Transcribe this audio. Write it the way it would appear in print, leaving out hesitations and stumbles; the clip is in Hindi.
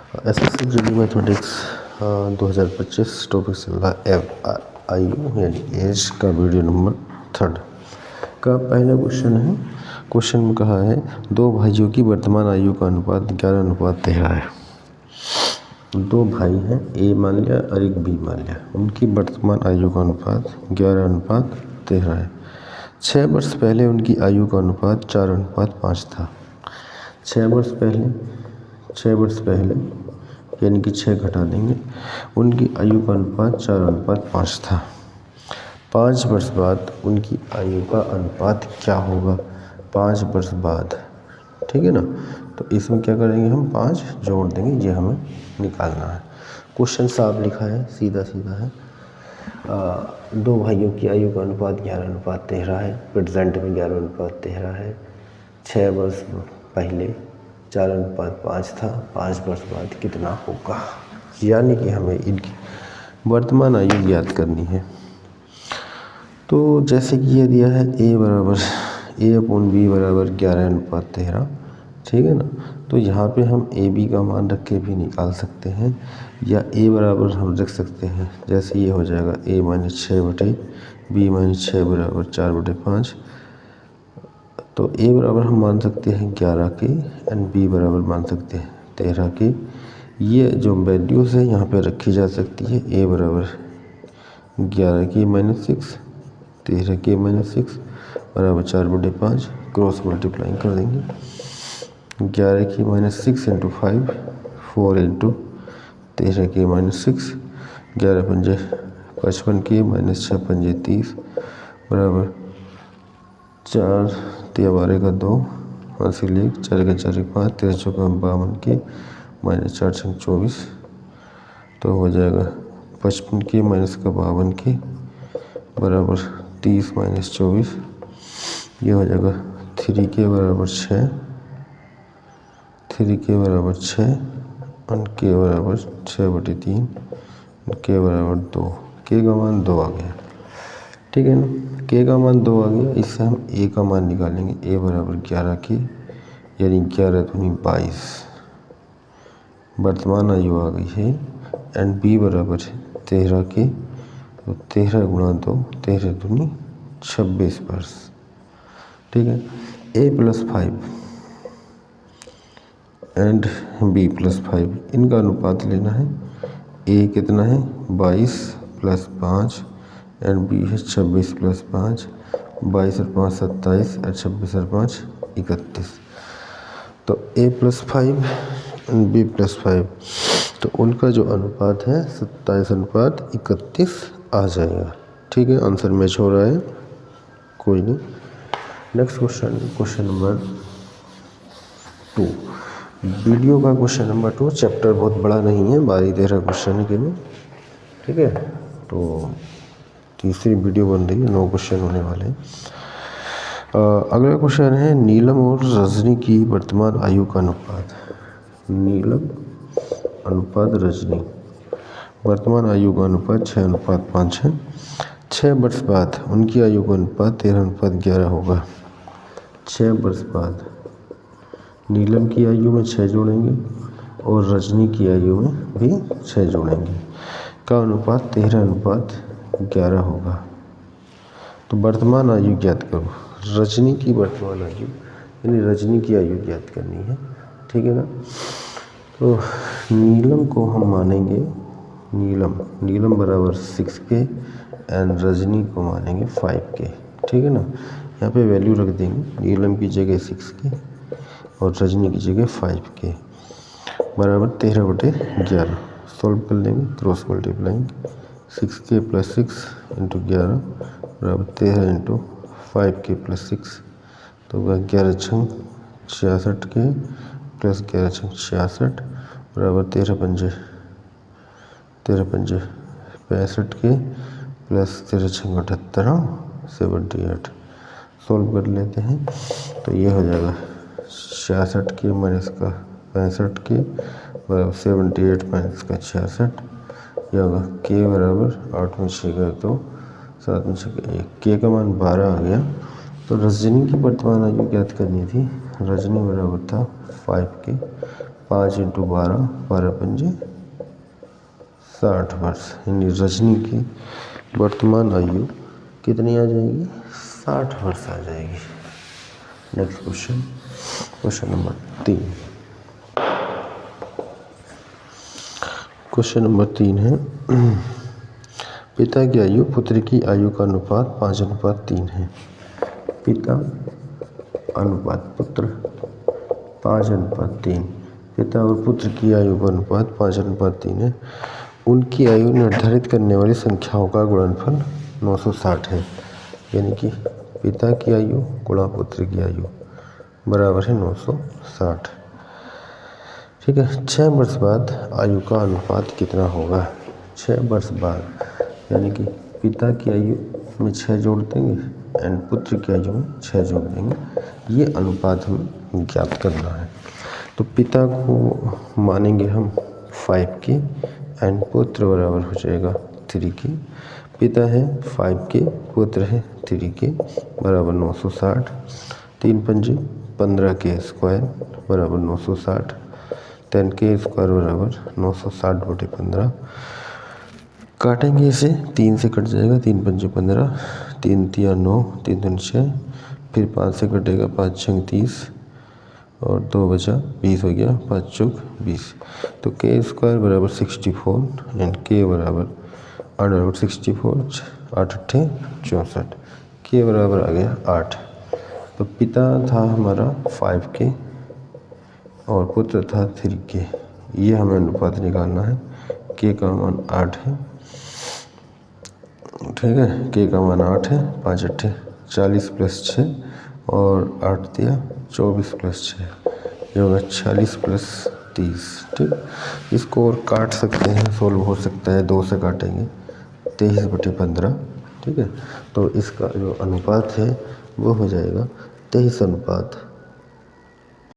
एसएससी जीडी मैथमेटिक्स 2025 टॉपिक चल रहा है FRIU यानी एज का वीडियो नंबर 3 का पहला क्वेश्चन है। क्वेश्चन में कहा है दो भाइयों की वर्तमान आयु का अनुपात 11:13 है। दो भाई हैं, ए मान लिया और एक बी मान लिया। उनकी वर्तमान आयु का अनुपात 11:13 है। 6 वर्ष पहले उनकी आयु का अनुपात 4:5 था। 6 वर्ष पहले यानी कि 6 घटा देंगे, उनकी आयु का अनुपात 4:5 था। 5 वर्ष बाद उनकी आयु का अनुपात क्या होगा? 5 वर्ष बाद, ठीक है ना। तो इसमें क्या करेंगे, हम 5 जोड़ देंगे, ये हमें निकालना है। क्वेश्चन साफ लिखा है, सीधा सीधा है। दो भाइयों की आयु का अनुपात 11:13 है। प्रेजेंट में 11:13 है। 6 वर्ष पहले 4:5 था। 5 वर्ष बाद कितना होगा, यानी कि हमें इनकी वर्तमान आयु ज्ञात करनी है। तो जैसे कि ये दिया है A/B बराबर 11:13, ठीक है ना। तो यहाँ पे हम AB का मान रख के भी निकाल सकते हैं, या A बराबर हम रख सकते हैं। जैसे ये हो जाएगा A-6/B -6 बराबर 4/5। तो A बराबर हम मान सकते हैं 11 के एंड B बराबर मान सकते हैं 13 के। ये जो वैल्यूज़ है यहाँ पे रखी जा सकती है। A बराबर 11 के -6, 13 के -6 बराबर 4/5। क्रॉस मल्टीप्लाइंग कर देंगे। 11 के -6 × 5, 4 × 13 के -6, 11 पंजे 55 के -6 पंजे 30 बराबर 4 12 का 2 इसीलिए 4 का 4 5 13 चौका 52 के -4 6 24। तो हो जाएगा 55 के माइनस का 52 के बराबर 30 -24। ये हो जाएगा 3 के बराबर 6, 3 के बराबर 6 और के बराबर 6/3, के बराबर 2। के का मान 2 आ गया, ठीक है ना। के का मान 2 आ गया। इससे हम ए का मान निकालेंगे। ए बराबर 11 के यानी 11 दूनी 22 वर्तमान आयु आ गई है। एंड बी बराबर 13 के, तो 13 × 2 13 दूनी 26 वर्ष, ठीक है। A+5 एंड B+5 इनका अनुपात लेना है। A कितना है 22 + 5 एंड B है 26 + 5। 22 और 5 27 और 26 और 5 31। तो A+5 एंड B+5, तो उनका जो अनुपात है 27:31 आ जाएगा, ठीक है। आंसर मैच हो रहा है, कोई नहीं। Next question number 2। वीडियो का क्वेश्चन नंबर 2। चैप्टर बहुत बड़ा नहीं है, 12-13 क्वेश्चन है केवल, ठीक है। तो तीसरी वीडियो बन रही है, 9 क्वेश्चन होने वाले हैं। अगला क्वेश्चन है नीलम और रजनी की वर्तमान आयु का अनुपात। नीलम अनुपात रजनी, वर्तमान आयु का अनुपात 6:5 है। 6 वर्ष बाद उनकी आयु का अनुपात 13:11 होगा। 6 वर्ष बाद नीलम की आयु में 6 जोड़ेंगे और रजनी की आयु में भी 6 जोड़ेंगे, का अनुपात 13:11 होगा। तो वर्तमान आयु ज्ञात करो। रजनी की वर्तमान आयु यानी रजनी की आयु ज्ञात करनी है, ठीक है ना। तो नीलम को हम मानेंगे, नीलम बराबर 6 के एंड रजनी को मानेंगे 5 के, ठीक है ना। यहाँ पे वैल्यू रख देंगे। नीलम की जगह 6 के और रजनी की जगह 5 के बराबर 13/11। सॉल्व कर लेंगे, क्रॉस मल्टीप्लाइंग। 6 के + 6 × 11 बराबर 13 × 5 के + 6, तो 11 6 66 के + 11 6 66 बराबर 13 पंजे 65 के + 13 6 78 78। सॉल्व कर लेते हैं। तो ये हो जाएगा 66 के माइनस का 65 के बराबर 78 माइनस का 66। यह होगा के बराबर 8 में 6 का 2 7 में 6 का 1। के का मान 12 आ गया। तो रजनी की वर्तमान आयु ज्ञात करनी थी। रजनी बराबर था 5 के। 5 × 12, 12 पंजे 60 वर्ष, यानी रजनी की वर्तमान आयु कितनी आ जाएगी? 60 वर्ष आ जाएगी। Next question, question number 3। Question number 3 है पिता की आयु पुत्र की आयु का अनुपात 5:3 है। पिता अनुपात पुत्र 5:3, पिता और पुत्र की आयु का अनुपात 5:3 है। उनकी आयु निर्धारित करने वाली संख्याओं का गुणनफल 960 है। यानी कि पिता की आयु गुणा पुत्र की आयु बराबर है 960। ठीक है। 6 वर्ष बाद आयु का अनुपात कितना होगा? 6 वर्ष बाद, यानी कि पिता की आयु में 6 जोड़ देंगे एंड पुत्र की आयु में 6 जोड़ देंगे। ये अनुपात हमें ज्ञात करना है। तो पिता को मानेंगे हम 5 के एंड पुत्र बराबर हो जाएगा 3 के। पिता है 5 के, पुत्र है 3 के, बराबर 960। 3 पंजे 15 के स्क्वायर बराबर 960। 10 के स्क्वायर बराबर 960/15। काटेंगे इसे, 3 से कट जाएगा, 3 पंजे 15, 3 तिया 9, 3 दूनी 6, फिर 5 से कटेगा, 5 छंग 30 और 2 बचा 20 हो गया, 5 चौक 20। तो के स्क्वायर बराबर 64 एंड के बराबर 8/64, 8 अट्ठे 64, के बराबर आ गया 8। तो पिता था हमारा 5 के और पुत्र था 3 के। ये हमें अनुपात निकालना है। के का मान 8 है, ठीक है। के का मान 8 है। 5 अट्ठे 40 + 6 और 8 तिया 24 + 6, ये होगा 40 + 30। ठीक, इसको और काट सकते हैं, सोल्व हो सकता है। 2 से काटेंगे 23/15। ठीक है। तो इसका जो अनुपात है वो हो जाएगा 23:15।